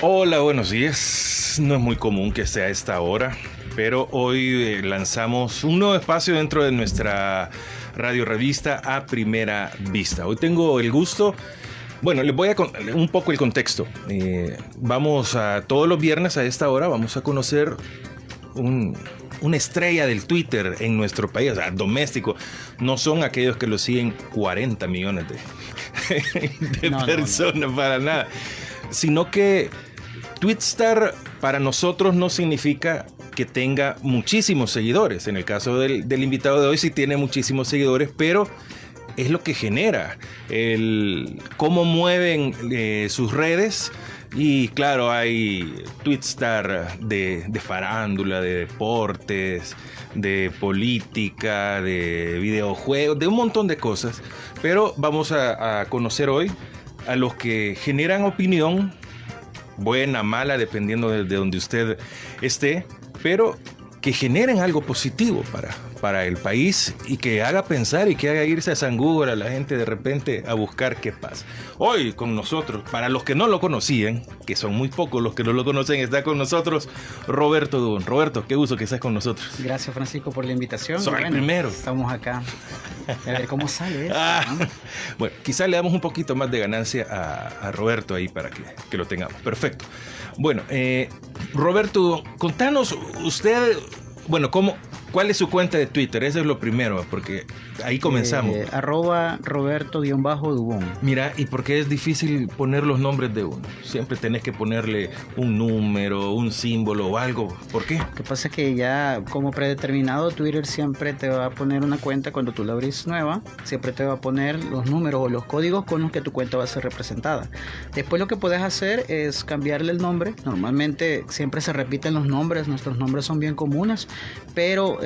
Hola, buenos días. No es muy común que sea a esta hora, pero hoy lanzamos un nuevo espacio dentro de nuestra radio revista A Primera Vista. Hoy tengo el gusto, bueno, les voy a contar un poco el contexto. Todos los viernes a esta hora vamos a conocer una estrella del Twitter en nuestro país, o sea, doméstico. No son aquellos que lo siguen 40 millones de personas, para nada. Sino que Twitstar para nosotros no significa que tenga muchísimos seguidores. En el caso del invitado de hoy sí tiene muchísimos seguidores, pero es lo que genera, cómo mueven sus redes. Y claro, hay Twitstar de farándula, de deportes, de política, de videojuegos, de un montón de cosas. Pero vamos a conocer hoy a los que generan opinión, buena, mala, dependiendo de donde usted esté, pero que generen algo positivo para el país y que haga pensar y que haga irse a San Google a la gente de repente a buscar qué pasa. Hoy con nosotros, para los que no lo conocían, que son muy pocos los que no lo conocen, está con nosotros Roberto Dubón. Roberto, qué gusto que estés con nosotros. Gracias, Francisco, por la invitación. Soy el primero. Estamos acá. A ver cómo sale esto, ¿no? Bueno, quizás le damos un poquito más de ganancia a Roberto ahí para que lo tengamos. Perfecto. Bueno, Roberto, contanos usted, bueno, ¿cuál es su cuenta de Twitter? Eso es lo primero, porque ahí comenzamos. @Roberto_Dubón. Mira, ¿y por qué es difícil poner los nombres de uno? Siempre tenés que ponerle un número, un símbolo o algo. ¿Por qué? Lo que pasa es que ya como predeterminado Twitter siempre te va a poner una cuenta cuando tú la abrís nueva, siempre te va a poner los números o los códigos con los que tu cuenta va a ser representada. Después lo que puedes hacer es cambiarle el nombre. Normalmente siempre se repiten los nombres, nuestros nombres son bien comunes, pero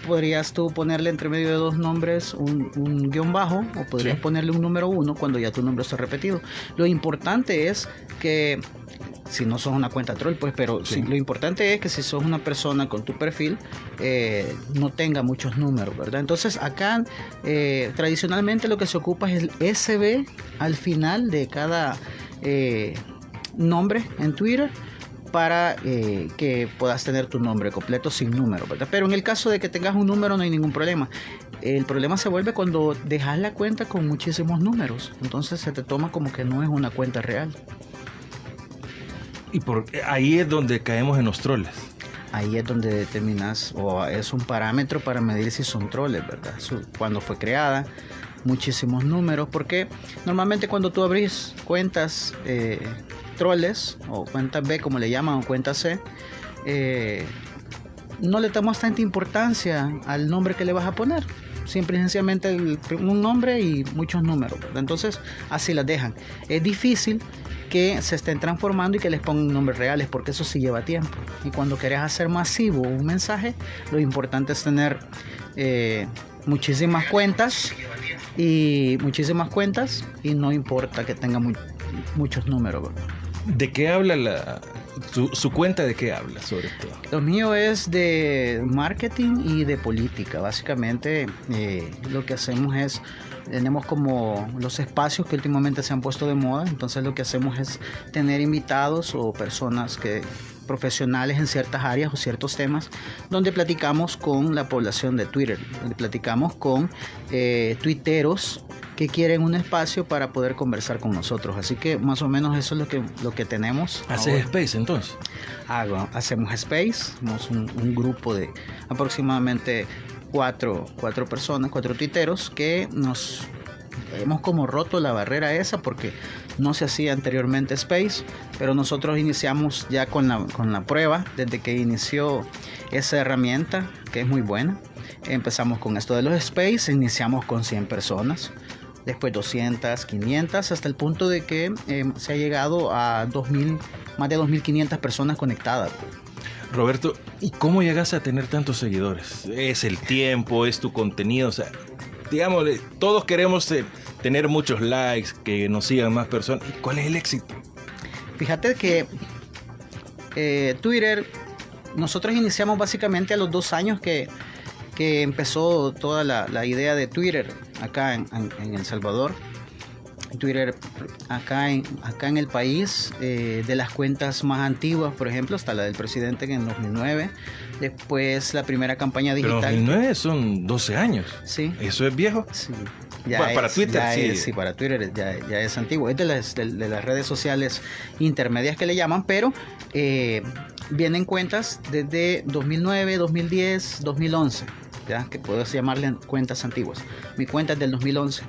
podrías tú ponerle entre medio de dos nombres un guión bajo, o podrías ponerle un número 1 cuando ya tu nombre está repetido. Lo importante es que, si no sos una cuenta troll, pues, pero sí, lo importante es que si sos una persona con tu perfil, no tenga muchos números, ¿verdad? Entonces acá tradicionalmente lo que se ocupa es el SB al final de cada nombre en Twitter, para que puedas tener tu nombre completo sin número, ¿verdad? Pero en el caso de que tengas un número no hay ningún problema. El problema se vuelve cuando dejas la cuenta con muchísimos números. Entonces se te toma como que no es una cuenta real. Y ahí es donde caemos en los troles. Ahí es donde determinas, o es un parámetro para medir si son troles, ¿verdad? Cuando fue creada, muchísimos números, porque normalmente cuando tú abrís cuentas troles o cuentas B, como le llaman, o cuentas C, no le damos tanta importancia al nombre que le vas a poner. Siempre y sencillamente un nombre y muchos números, ¿verdad? Entonces así las dejan. Es difícil que se estén transformando y que les pongan nombres reales, porque eso sí lleva tiempo. Y cuando querés hacer masivo un mensaje, lo importante es tener muchísimas cuentas y no importa que tenga muchos números, ¿verdad? ¿De qué habla su cuenta? ¿De qué habla sobre todo? Lo mío es de marketing y de política. Básicamente lo que hacemos es, tenemos como los espacios que últimamente se han puesto de moda. Entonces lo que hacemos es tener invitados o personas profesionales en ciertas áreas o ciertos temas, donde platicamos con la población de Twitter, donde platicamos con tuiteros que quieren un espacio para poder conversar con nosotros. Así que más o menos eso es lo que tenemos. ¿Haces space entonces? Hacemos space, somos un grupo de aproximadamente cuatro personas, 4 tuiteros, que nos hemos como roto la barrera esa, porque no se hacía anteriormente space, pero nosotros iniciamos ya con la prueba desde que inició esa herramienta, que es muy buena. Empezamos con esto de los space, iniciamos con 100 personas, después 200, 500, hasta el punto de que se ha llegado a más de 2.500 personas conectadas. Roberto, ¿y cómo llegas a tener tantos seguidores? ¿Es el tiempo? ¿Es tu contenido? O sea, digamos, todos queremos tener muchos likes, que nos sigan más personas. ¿Y cuál es el éxito? Fíjate que Twitter, nosotros iniciamos básicamente a los 2 años que empezó toda la idea de Twitter acá en El Salvador. Twitter acá en el país, de las cuentas más antiguas, por ejemplo, está la del presidente en el 2009. Después la primera campaña digital. Pero 2009 son 12 años. Sí. ¿Eso es viejo? Sí. Bueno, para Twitter sí. Sí, para Twitter ya es antiguo. Es de las redes sociales intermedias que le llaman, pero vienen cuentas desde 2009, 2010, 2011, ¿ya? Que puedes llamarle cuentas antiguas. Mi cuenta es del 2011.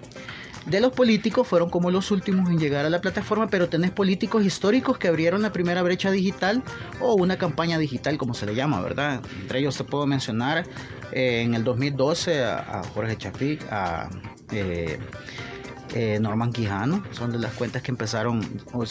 De los políticos fueron como los últimos en llegar a la plataforma, pero tenés políticos históricos que abrieron la primera brecha digital o una campaña digital, como se le llama, ¿verdad? Entre ellos te puedo mencionar en el 2012 a Jorge Chafik, a Norman Quijano. Son de las cuentas que empezaron o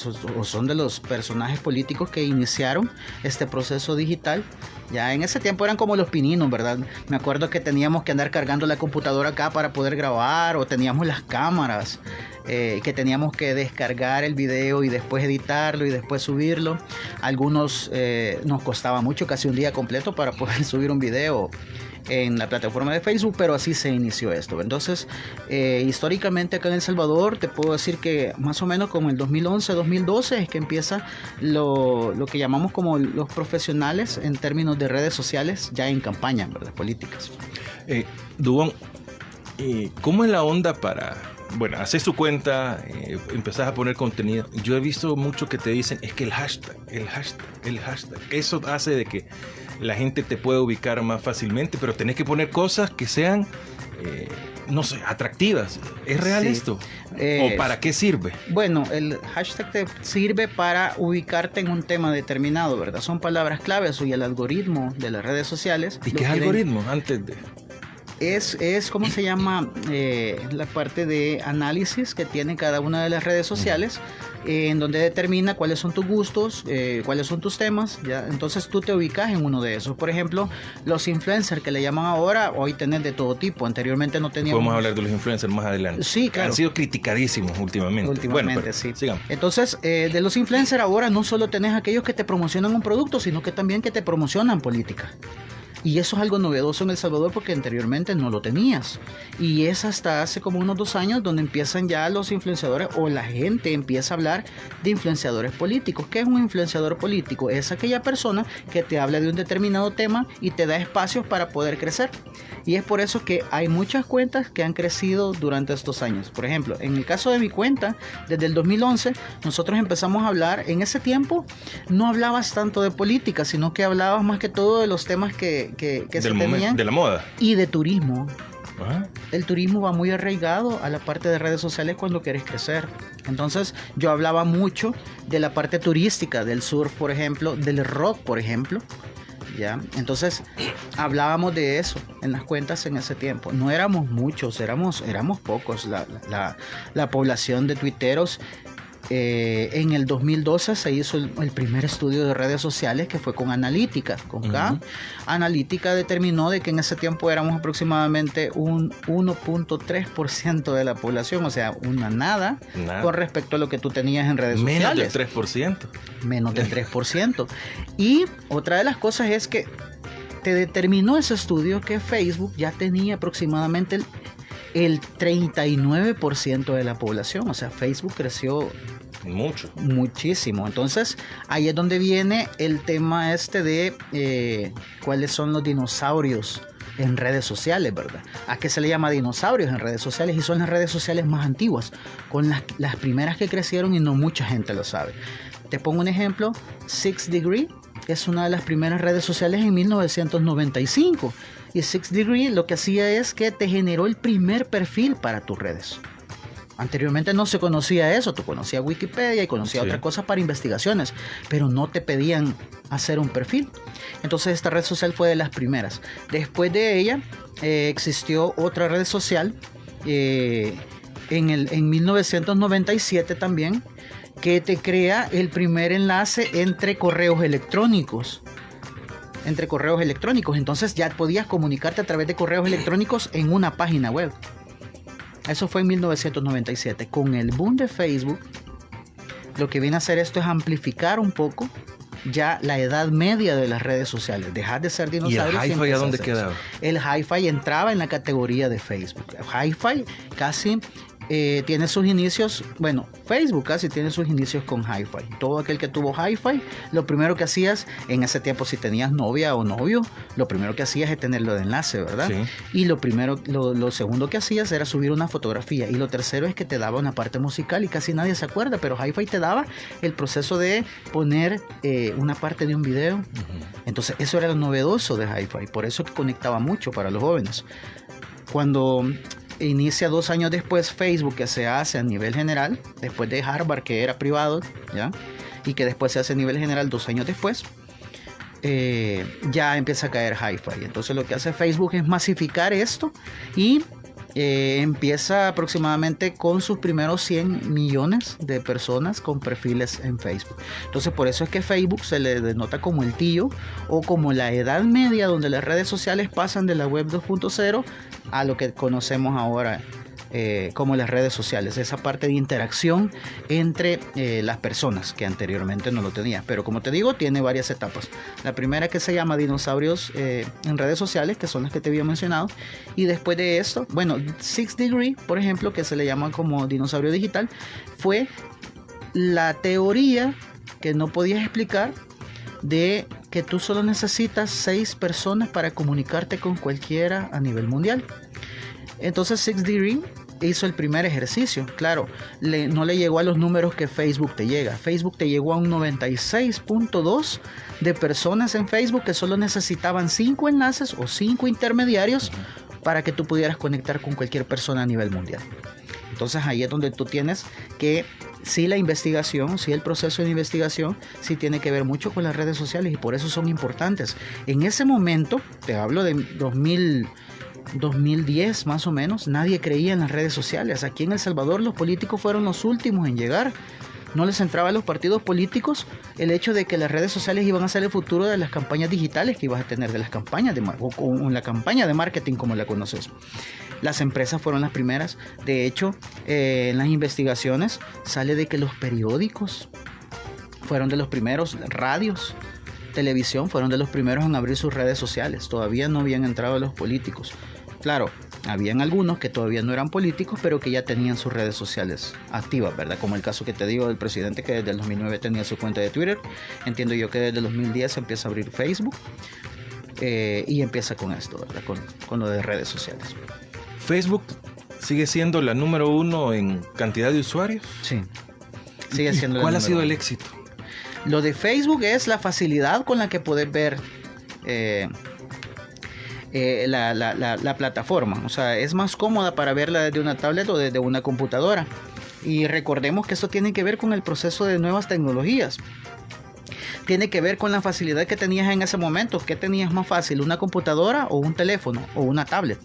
son de los personajes políticos que iniciaron este proceso digital. Ya en ese tiempo eran como los pininos, ¿verdad? Me acuerdo que teníamos que andar cargando la computadora acá para poder grabar, o teníamos las cámaras, que teníamos que descargar el video y después editarlo y después subirlo. Algunos nos costaba mucho, casi un día completo para poder subir un video en la plataforma de Facebook, pero así se inició esto. Entonces, históricamente acá en El Salvador, te puedo decir que más o menos como el 2011-2012 es que empieza lo que llamamos como los profesionales en términos de redes sociales ya en campaña, ¿verdad? Políticas. Dubón, ¿cómo es la onda para... Bueno, haces tu cuenta, empezás a poner contenido. Yo he visto mucho que te dicen, es que el hashtag. Eso hace de que la gente te pueda ubicar más fácilmente, pero tenés que poner cosas que sean, no sé, atractivas. ¿Es real esto? ¿O para qué sirve? Bueno, el hashtag te sirve para ubicarte en un tema determinado, ¿verdad? Son palabras claves y el algoritmo de las redes sociales. ¿Y qué es algoritmo? Antes de... Es ¿cómo se llama? La parte de análisis que tiene cada una de las redes sociales, en donde determina cuáles son tus gustos, cuáles son tus temas, ¿ya? Entonces tú te ubicas en uno de esos. Por ejemplo, los influencers que le llaman ahora, hoy tenés de todo tipo. Anteriormente no teníamos... Podemos hablar de los influencers más adelante. Sí, claro. Han sido criticadísimos últimamente. Bueno, pero, sí. Sigamos. Entonces, de los influencers ahora no solo tenés aquellos que te promocionan un producto, sino que también que te promocionan política. Y eso es algo novedoso en El Salvador porque anteriormente no lo tenías. Y es hasta hace como unos 2 años donde empiezan ya los influenciadores o la gente empieza a hablar de influenciadores políticos. ¿Qué es un influenciador político? Es aquella persona que te habla de un determinado tema y te da espacios para poder crecer. Y es por eso que hay muchas cuentas que han crecido durante estos años. Por ejemplo, en el caso de mi cuenta, desde el 2011, nosotros empezamos a hablar. En ese tiempo no hablabas tanto de política, sino que hablabas más que todo de los temas que se tenían. De la moda. Y de turismo. Ajá. El turismo va muy arraigado a la parte de redes sociales cuando quieres crecer. Entonces yo hablaba mucho de la parte turística, del surf, por ejemplo, del rock, por ejemplo. ¿Ya? Entonces hablábamos de eso en las cuentas en ese tiempo. No éramos muchos, éramos pocos. La población de tuiteros. En el 2012 se hizo el primer estudio de redes sociales, que fue con Analítica, con K. Analítica determinó de que en ese tiempo éramos aproximadamente un 1.3% de la población, o sea, una nada con respecto a lo que tú tenías en redes sociales. Menos del 3%. Menos del 3%. Y otra de las cosas es que te determinó ese estudio que Facebook ya tenía aproximadamente el 39% de la población. O sea, Facebook creció muchísimo. Entonces ahí es donde viene el tema de cuáles son los dinosaurios en redes sociales, ¿verdad? ¿A qué se le llama dinosaurios en redes sociales? Y son las redes sociales más antiguas, con las primeras que crecieron y no mucha gente lo sabe. Te pongo un ejemplo. 6degree es una de las primeras redes sociales en 1995. Y 6degree lo que hacía es que te generó el primer perfil para tus redes. Anteriormente no se conocía eso, tú conocías Wikipedia y conocías otras cosas para investigaciones, pero no te pedían hacer un perfil. Entonces esta red social fue de las primeras. Después de ella existió otra red social en 1997 también, que te crea el primer enlace entre correos electrónicos. Entonces ya podías comunicarte a través de correos electrónicos en una página web. Eso fue en 1997. Con el boom de Facebook, lo que viene a hacer esto es amplificar un poco ya la edad media de las redes sociales. Dejar de ser dinosaurios. ¿Y el hi-fi a dónde quedaba? El hi-fi entraba en la categoría de Facebook. El hi-fi casi tiene sus inicios, bueno, Facebook casi tiene sus inicios con Hi-Fi. Todo aquel que tuvo Hi-Fi, lo primero que hacías, en ese tiempo si tenías novia o novio, lo primero que hacías es tenerlo de enlace, ¿verdad? Sí. Y lo segundo que hacías era subir una fotografía. Y lo tercero es que te daba una parte musical y casi nadie se acuerda, pero Hi-Fi te daba el proceso de poner una parte de un video. Uh-huh. Entonces eso era lo novedoso de Hi-Fi, por eso que conectaba mucho para los jóvenes. Cuando inicia 2 años después Facebook, que se hace a nivel general, después de Harvard, que era privado, ¿ya? Y que después se hace a nivel general 2 años después, ya empieza a caer Hi-Fi. Entonces lo que hace Facebook es masificar esto y empieza aproximadamente con sus primeros 100 millones de personas con perfiles en Facebook. Entonces por eso es que Facebook se le denota como el tío o como la edad media, donde las redes sociales pasan de la web 2.0 a lo que conocemos ahora como las redes sociales, esa parte de interacción entre las personas que anteriormente no lo tenía. Pero como te digo, tiene varias etapas. La primera, que se llama dinosaurios en redes sociales, que son las que te había mencionado, y después de esto, bueno, 6 Degree, por ejemplo, que se le llama como dinosaurio digital, fue la teoría que no podías explicar de que tú solo necesitas 6 personas para comunicarte con cualquiera a nivel mundial. Entonces 6 Degree hizo el primer ejercicio. Claro, no le llegó a los números que Facebook te llega. Facebook te llegó a un 96.2 de personas en Facebook que solo necesitaban 5 enlaces o 5 intermediarios para que tú pudieras conectar con cualquier persona a nivel mundial. Entonces ahí es donde tú tienes que, sí, la investigación, sí, el proceso de investigación, sí tiene que ver mucho con las redes sociales y por eso son importantes. En ese momento, te hablo de 2010 más o menos, nadie creía en las redes sociales. Aquí en El Salvador los políticos fueron los últimos en llegar. No les entraba a los partidos políticos el hecho de que las redes sociales iban a ser el futuro de las campañas digitales que ibas a tener, de las campañas o la campaña de marketing como la conoces. Las empresas fueron las primeras. De hecho, en las investigaciones sale de que los periódicos fueron de los primeros, radios, televisión fueron de los primeros en abrir sus redes sociales. Todavía no habían entrado los políticos. Claro, habían algunos que todavía no eran políticos, pero que ya tenían sus redes sociales activas, ¿verdad? Como el caso que te digo del presidente, que desde el 2009 tenía su cuenta de Twitter. Entiendo yo que desde el 2010 empieza a abrir Facebook y empieza con esto, ¿verdad? Con lo de redes sociales. ¿Facebook sigue siendo la número 1 en cantidad de usuarios? Sí, sigue siendo la número 1. ¿Cuál ha sido el éxito? Lo de Facebook es la facilidad con la que puedes ver la plataforma. O sea, es más cómoda para verla desde una tablet o desde una computadora. Y recordemos que esto tiene que ver con el proceso de nuevas tecnologías. Tiene que ver con la facilidad que tenías en ese momento. ¿Qué tenías más fácil? ¿Una computadora o un teléfono o una tablet?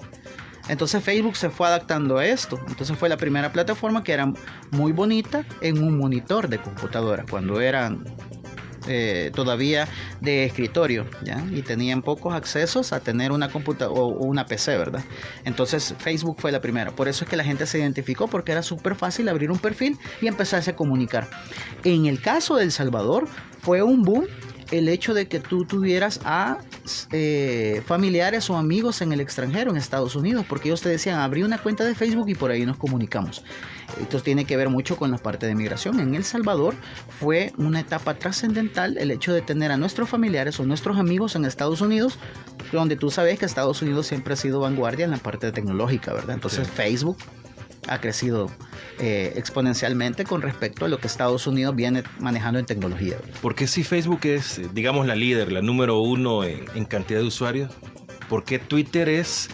Entonces Facebook se fue adaptando a esto. Entonces fue la primera plataforma que era muy bonita en un monitor de computadora, cuando eran todavía de escritorio, ¿ya? Y tenían pocos accesos a tener una computadora o una PC, ¿verdad? Entonces Facebook fue la primera. Por eso es que la gente se identificó, porque era súper fácil abrir un perfil y empezarse a comunicar. En el caso de El Salvador fue un boom el hecho de que tú tuvieras a familiares o amigos en el extranjero, en Estados Unidos, porque ellos te decían, abrí una cuenta de Facebook y por ahí nos comunicamos. Esto tiene que ver mucho con la parte de migración. En El Salvador fue una etapa trascendental el hecho de tener a nuestros familiares o nuestros amigos en Estados Unidos, donde tú sabes que Estados Unidos siempre ha sido vanguardia en la parte tecnológica, ¿verdad? Entonces sí, Facebook ha crecido exponencialmente con respecto a lo que Estados Unidos viene manejando en tecnología. Porque si Facebook es, digamos, la líder, la número 1 en cantidad de usuarios, ¿por qué Twitter es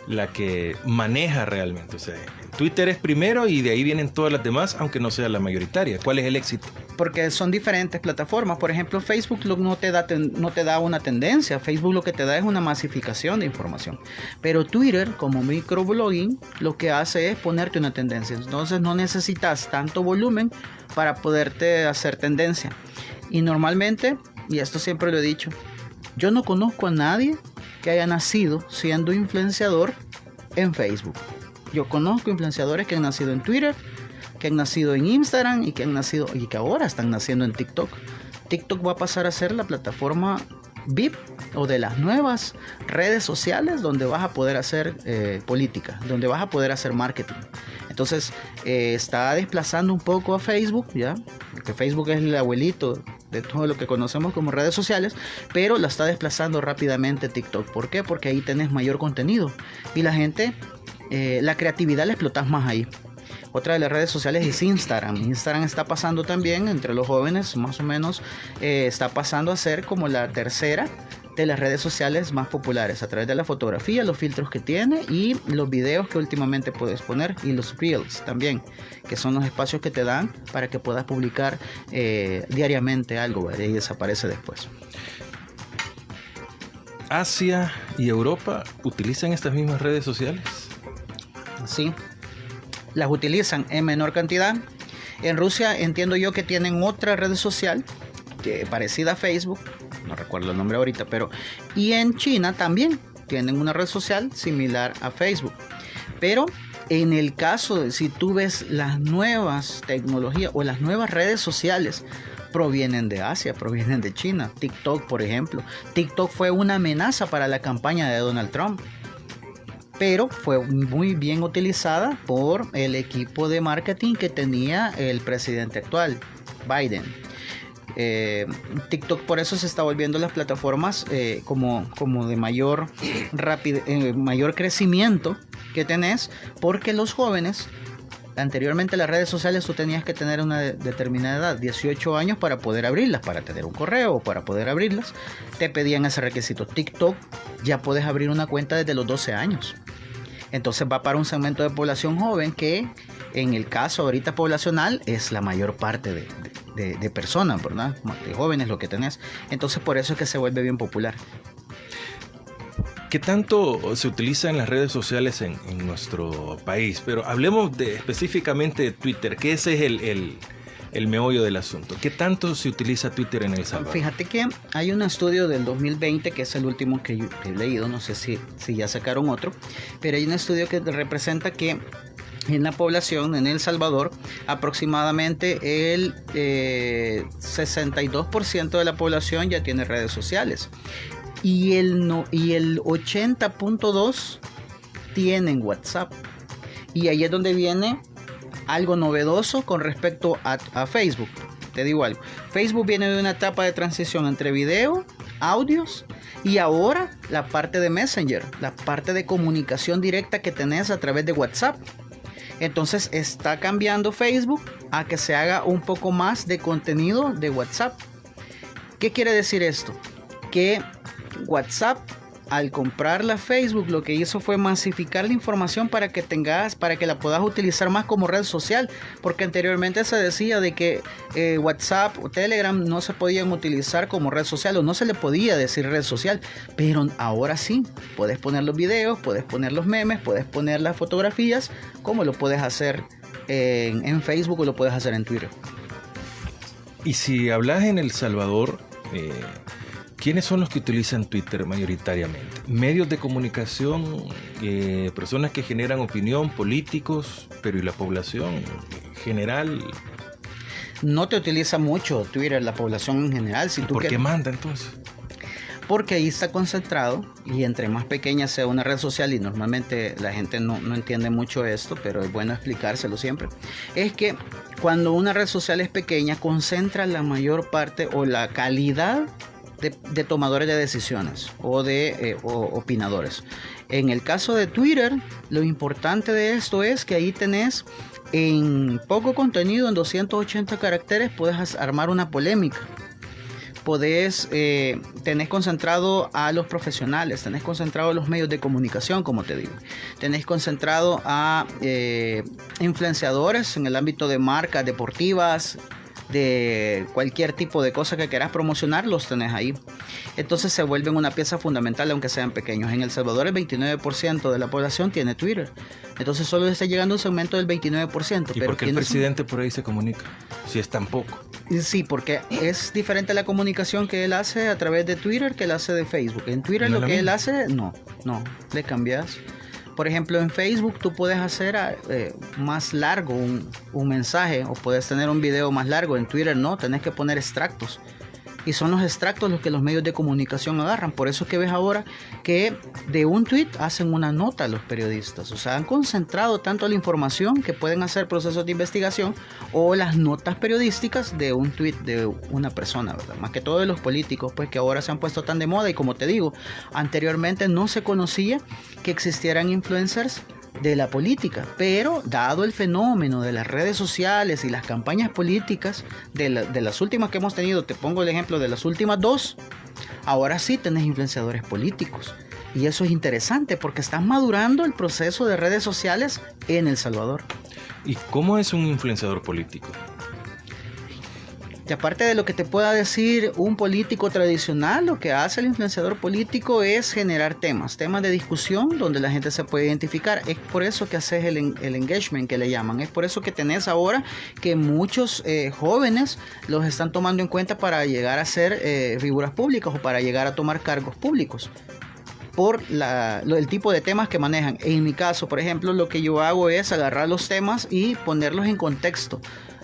la que maneja realmente? O sea, Twitter es primero y de ahí vienen todas las demás, aunque no sea la mayoritaria. ¿Cuál es el éxito? Porque son diferentes plataformas. Por ejemplo, Facebook no te da una tendencia. Facebook lo que te da es una masificación de información. Pero Twitter, como microblogging, lo que hace es ponerte una tendencia. Entonces no necesitas tanto volumen para poderte hacer tendencia. Y normalmente, y esto siempre lo he dicho, yo no conozco a nadie que haya nacido siendo influenciador en Facebook. Yo conozco influenciadores que han nacido en Twitter, que han nacido en Instagram y que ahora están naciendo en TikTok. TikTok va a pasar a ser la plataforma VIP o de las nuevas redes sociales donde vas a poder hacer política, donde vas a poder hacer marketing. Entonces está desplazando un poco a Facebook, ya, porque Facebook es el abuelito de todo lo que conocemos como redes sociales, pero la está desplazando rápidamente TikTok. ¿Por qué? Porque ahí tenés mayor contenido y la gente, la creatividad la explotas más ahí. Otra de las redes sociales es Instagram. Instagram está pasando también entre los jóvenes, más o menos, está pasando a ser como la tercera de las redes sociales más populares, a través de la fotografía, los filtros que tiene y los videos que últimamente puedes poner, y los reels también, que son los espacios que te dan para que puedas publicar diariamente algo, ¿verdad? Y desaparece después. ¿Asia y Europa utilizan estas mismas redes sociales? Sí, las utilizan en menor cantidad. En Rusia entiendo yo que tienen otra red social parecida a Facebook, no recuerdo el nombre ahorita, pero y en China también tienen una red social similar a Facebook. Pero en el caso de si tú ves las nuevas tecnologías o las nuevas redes sociales, provienen de Asia, provienen de China. TikTok, por ejemplo. TikTok fue una amenaza para la campaña de Donald Trump, pero fue muy bien utilizada por el equipo de marketing que tenía el presidente actual, Biden. TikTok por eso se está volviendo las plataformas como de mayor mayor crecimiento que tenés, porque los jóvenes, anteriormente las redes sociales tú tenías que tener una determinada edad, 18 años, para poder abrirlas, para tener un correo o para poder abrirlas, te pedían ese requisito. TikTok ya puedes abrir una cuenta desde los 12 años. Entonces va para un segmento de población joven que en el caso ahorita poblacional es la mayor parte de personas, ¿verdad? De jóvenes lo que tenés. Entonces por eso es que se vuelve bien popular. ¿Qué tanto se utiliza en las redes sociales en nuestro país? Pero hablemos específicamente de Twitter, que ese es el meollo del asunto. ¿Qué tanto se utiliza Twitter en El Salvador? Fíjate que hay un estudio del 2020, que es el último que yo he leído, no sé si ya sacaron otro, pero hay un estudio que representa que en la población en El Salvador aproximadamente el 62% de la población ya tiene redes sociales y el 80.2% tienen WhatsApp. Y ahí es donde viene algo novedoso con respecto a Facebook. Te digo algo, Facebook viene de una etapa de transición entre video, audios y ahora la parte de Messenger, la parte de comunicación directa que tenés a través de WhatsApp. Entonces está cambiando Facebook a que se haga un poco más de contenido de WhatsApp. ¿Qué quiere decir esto? Que WhatsApp, al comprarla Facebook, lo que hizo fue masificar la información para que la puedas utilizar más como red social, porque anteriormente se decía de que WhatsApp o Telegram no se podían utilizar como red social, o no se le podía decir red social, pero ahora sí, puedes poner los videos, puedes poner los memes, puedes poner las fotografías, como lo puedes hacer en Facebook o lo puedes hacer en Twitter. Y si hablas en El Salvador, ¿quiénes son los que utilizan Twitter mayoritariamente? Medios de comunicación, personas que generan opinión, políticos, pero ¿y la población general? No te utiliza mucho Twitter la población en general. ¿Por qué manda entonces? Porque ahí está concentrado, y entre más pequeña sea una red social, y normalmente la gente no entiende mucho esto, pero es bueno explicárselo siempre, es que cuando una red social es pequeña, concentra la mayor parte o la calidad de tomadores de decisiones o de opinadores. En el caso de Twitter, lo importante de esto es que ahí tenés en poco contenido, en 280 caracteres, puedes armar una polémica. Tenés concentrado a los profesionales, tenés concentrado a los medios de comunicación, como te digo, tenés concentrado a influenciadores en el ámbito de marcas deportivas, de cualquier tipo de cosa que quieras promocionar, los tenés ahí. Entonces se vuelven una pieza fundamental, aunque sean pequeños. En El Salvador el 29% de la población tiene Twitter, entonces solo está llegando un segmento del 29%. ¿Y por qué el presidente por ahí se comunica si es tan poco? Sí, porque es diferente la comunicación que él hace a través de Twitter que él hace de Facebook. En Twitter lo que él hace, no, le cambias. Por ejemplo, en Facebook tú puedes hacer más largo un mensaje, o puedes tener un video más largo. En Twitter no, tenés que poner extractos. y son los extractos los que los medios de comunicación agarran. Por eso es que ves ahora que de un tweet hacen una nota los periodistas. O sea, han concentrado tanto la información que pueden hacer procesos de investigación o las notas periodísticas de un tweet de una persona, ¿verdad? Más que todo de los políticos, pues que ahora se han puesto tan de moda. Y como te digo, anteriormente no se conocía que existieran influencers de la política, pero dado el fenómeno de las redes sociales y las campañas políticas de las últimas que hemos tenido, te pongo el ejemplo de las últimas dos, ahora sí tenés influenciadores políticos, y eso es interesante porque estás madurando el proceso de redes sociales en El Salvador. ¿Y cómo es un influenciador político? Y aparte de lo que te pueda decir un político tradicional, lo que hace el influenciador político es generar temas de discusión donde la gente se puede identificar. Es por eso que haces el engagement que le llaman. Es por eso que tenés ahora que muchos jóvenes los están tomando en cuenta para llegar a ser figuras públicas o para llegar a tomar cargos públicos, por el tipo de temas que manejan. En mi caso, por ejemplo, lo que yo hago es agarrar los temas y ponerlos en contexto.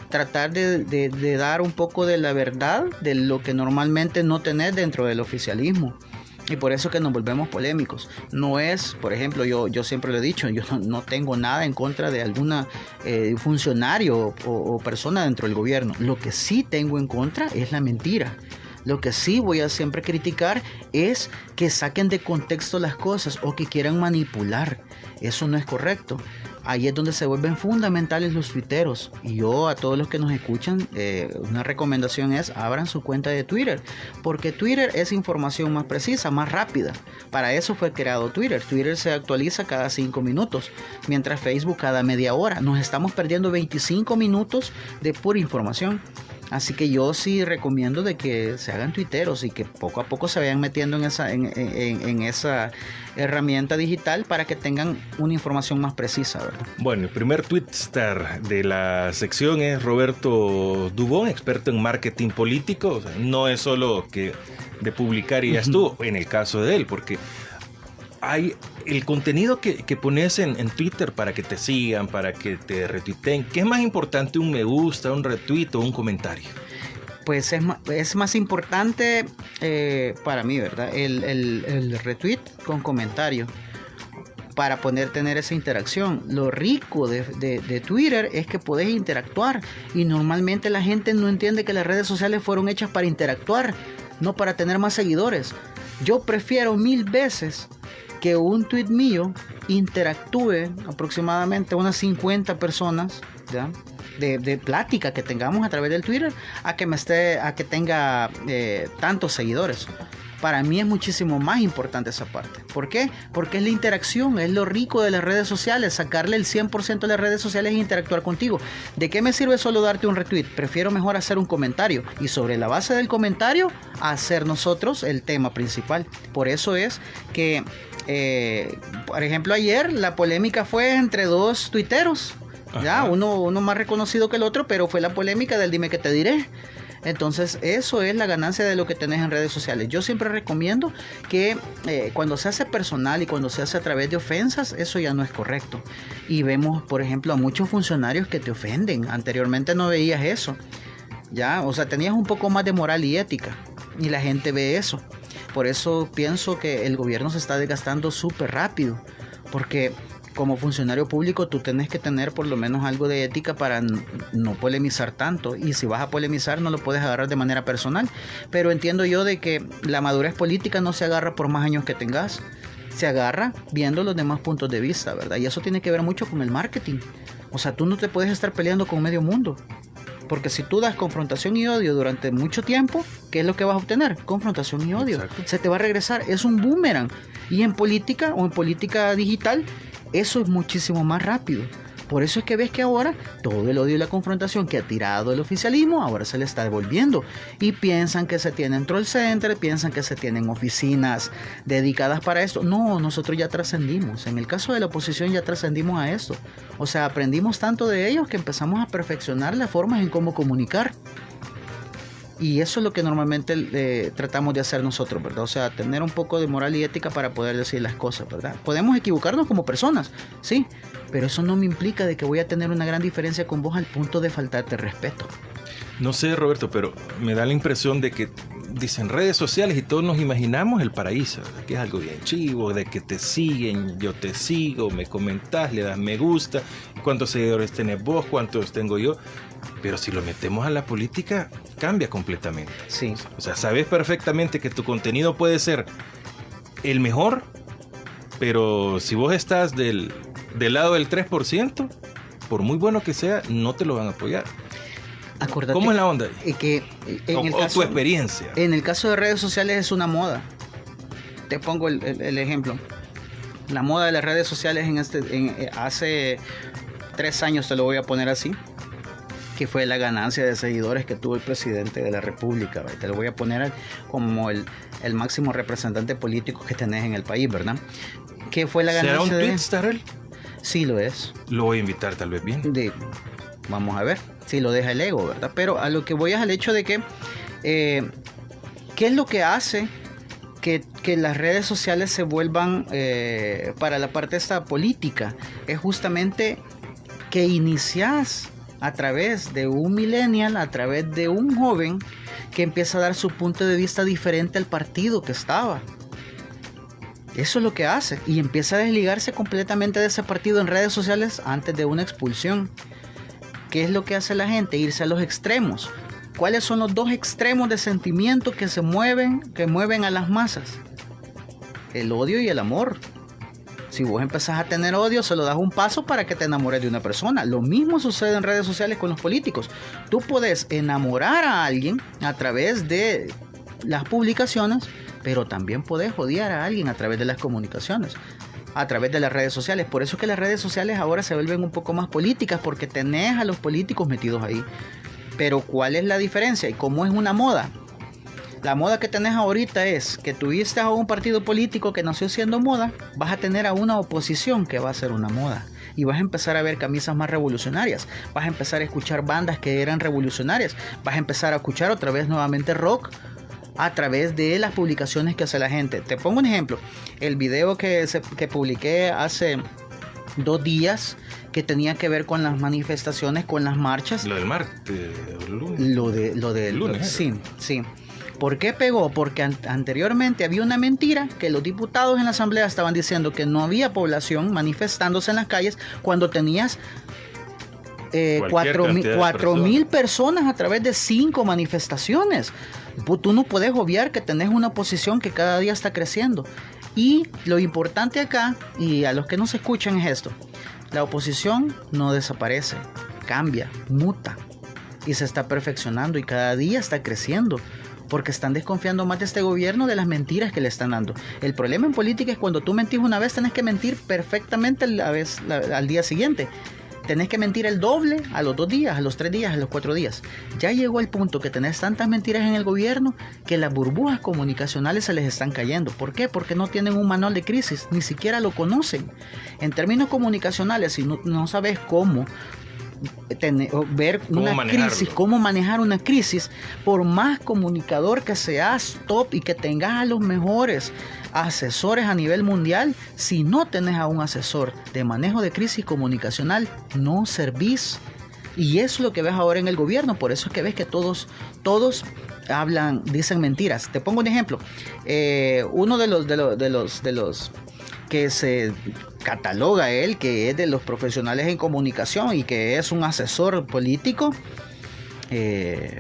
Tratar de dar un poco de la verdad de lo que normalmente no tenés dentro del oficialismo. Y por eso que nos volvemos polémicos. No es, por ejemplo, yo siempre lo he dicho, yo no tengo nada en contra de alguna funcionario o persona dentro del gobierno. Lo que sí tengo en contra es la mentira. Lo que sí voy a siempre criticar es que saquen de contexto las cosas o que quieran manipular. Eso no es correcto. Ahí es donde se vuelven fundamentales los tuiteros. Y yo a todos los que nos escuchan, una recomendación es abran su cuenta de Twitter. Porque Twitter es información más precisa, más rápida. Para eso fue creado Twitter. Twitter se actualiza cada 5 minutos, mientras Facebook cada media hora. Nos estamos perdiendo 25 minutos de pura información. Así que yo sí recomiendo de que se hagan tuiteros y que poco a poco se vayan metiendo en esa herramienta digital para que tengan una información más precisa, ¿verdad? Bueno, el primer tweetstar de la sección es Roberto Dubón, experto en marketing político. O sea, no es solo que de publicar y ya estuvo, en el caso de él, porque hay el contenido que pones en Twitter para que te sigan, para que te retuiteen. ¿Qué es más importante, un me gusta, un retweet o un comentario? Pues es más importante para mí, ¿verdad? El retweet con comentario para poder tener esa interacción. Lo rico de Twitter es que podés interactuar y normalmente la gente no entiende que las redes sociales fueron hechas para interactuar, no para tener más seguidores. Yo prefiero 1000 veces que un tweet mío interactúe aproximadamente unas 50 personas, ¿ya? De plática que tengamos a través del Twitter a que tenga tantos seguidores. Para mí es muchísimo más importante esa parte. ¿Por qué? Porque es la interacción, es lo rico de las redes sociales. Sacarle el 100% de las redes sociales e interactuar contigo. ¿De qué me sirve solo darte un retweet? Prefiero mejor hacer un comentario y sobre la base del comentario hacer nosotros el tema principal. Por eso es que, por ejemplo, ayer la polémica fue entre dos tuiteros. Ya, uno más reconocido que el otro, pero fue la polémica del dime que te diré. Entonces eso es la ganancia de lo que tenés en redes sociales. Yo siempre recomiendo que cuando se hace personal y cuando se hace a través de ofensas, eso ya no es correcto. Y vemos, por ejemplo, a muchos funcionarios que te ofenden. Anteriormente no veías eso, ya, o sea, tenías un poco más de moral y ética y la gente ve eso. Por eso pienso que el gobierno se está desgastando súper rápido, porque como funcionario público tú tenés que tener por lo menos algo de ética para no polemizar tanto, y si vas a polemizar no lo puedes agarrar de manera personal. Pero entiendo yo de que la madurez política no se agarra por más años que tengas, se agarra viendo los demás puntos de vista, ¿verdad? Y eso tiene que ver mucho con el marketing. O sea, tú no te puedes estar peleando con medio mundo, porque si tú das confrontación y odio durante mucho tiempo, ¿qué es lo que vas a obtener? Confrontación y odio. Exacto. Se te va a regresar, es un boomerang. Y en política o en política digital, eso es muchísimo más rápido. Por eso es que ves que ahora todo el odio y la confrontación que ha tirado el oficialismo ahora se le está devolviendo. Y piensan que se tienen troll center, piensan que se tienen oficinas dedicadas para esto. No, nosotros ya trascendimos. En el caso de la oposición ya trascendimos a esto. O sea, aprendimos tanto de ellos que empezamos a perfeccionar las formas en cómo comunicar. Y eso es lo que normalmente tratamos de hacer nosotros, ¿verdad? O sea, tener un poco de moral y ética para poder decir las cosas, ¿verdad? Podemos equivocarnos como personas, sí, pero eso no me implica de que voy a tener una gran diferencia con vos al punto de faltarte respeto. No sé, Roberto, pero me da la impresión de que dicen redes sociales y todos nos imaginamos el paraíso, ¿verdad? Que es algo bien chivo, de que te siguen, yo te sigo, me comentás, le das me gusta, cuántos seguidores tenés vos, cuántos tengo yo. Pero si lo metemos a la política, cambia completamente. Sí. O sea, sabes perfectamente que tu contenido puede ser el mejor, pero si vos estás del lado del 3%, por muy bueno que sea, no te lo van a apoyar. Acordate, ¿cómo es la onda? Que O tu experiencia. En el caso de redes sociales es una moda. Te pongo el ejemplo. La moda de las redes sociales hace 3 años, te lo voy a poner así, que fue la ganancia de seguidores que tuvo el presidente de la República, ¿verdad? Te lo voy a poner como el máximo representante político que tenés en el país, ¿verdad? ¿Qué fue la ganancia? ¿Será un tweet, Starrell? Sí lo es. Lo voy a invitar tal vez bien. Vamos a ver si lo deja el ego, ¿verdad? Pero a lo que voy es al hecho de que ¿qué es lo que hace que las redes sociales se vuelvan para la parte esta política? Es justamente que inicias a través de un millennial, a través de un joven que empieza a dar su punto de vista diferente al partido que estaba. Eso es lo que hace, y empieza a desligarse completamente de ese partido en redes sociales antes de una expulsión. ¿Qué es lo que hace la gente? Irse a los extremos. ¿Cuáles son los 2 extremos de sentimientos que mueven a las masas? El odio y el amor. Si vos empezás a tener odio, se lo das un paso para que te enamores de una persona. Lo mismo sucede en redes sociales con los políticos. Tú puedes enamorar a alguien a través de las publicaciones, pero también podés odiar a alguien a través de las comunicaciones, a través de las redes sociales. Por eso es que las redes sociales ahora se vuelven un poco más políticas, porque tenés a los políticos metidos ahí. Pero ¿cuál es la diferencia y cómo es una moda? La moda que tenés ahorita es que tuviste a un partido político que nació siendo moda, vas a tener a una oposición que va a ser una moda. Y vas a empezar a ver camisas más revolucionarias, vas a empezar a escuchar bandas que eran revolucionarias, vas a empezar a escuchar otra vez nuevamente rock a través de las publicaciones que hace la gente. Te pongo un ejemplo, el video que publiqué hace 2 días, que tenía que ver con las manifestaciones, con las marchas. Lo del martes, lo del lunes. Sí. ¿Por qué pegó? Porque anteriormente había una mentira, que los diputados en la asamblea estaban diciendo que no había población manifestándose en las calles, cuando tenías 4.000 personas a través de 5 manifestaciones. Tú no puedes obviar que tenés una oposición que cada día está creciendo. Y lo importante acá, y a los que nos escuchan, es esto: la oposición no desaparece, cambia, muta, y se está perfeccionando, y cada día está creciendo, porque están desconfiando más de este gobierno, de las mentiras que le están dando. El problema en política es cuando tú mentís una vez, tenés que mentir perfectamente al día siguiente. Tenés que mentir el doble a los 2 días, a los 3 días, a los 4 días. Ya llegó el punto que tenés tantas mentiras en el gobierno que las burbujas comunicacionales se les están cayendo. ¿Por qué? Porque no tienen un manual de crisis, ni siquiera lo conocen. En términos comunicacionales, si no sabes cómo ver una crisis, cómo manejar una crisis, por más comunicador que seas top y que tengas a los mejores asesores a nivel mundial, si no tenés a un asesor de manejo de crisis comunicacional, no servís. Y eso es lo que ves ahora en el gobierno. Por eso es que ves que todos dicen mentiras. Te pongo un ejemplo. Uno de los que se cataloga él, que es de los profesionales en comunicación y que es un asesor político,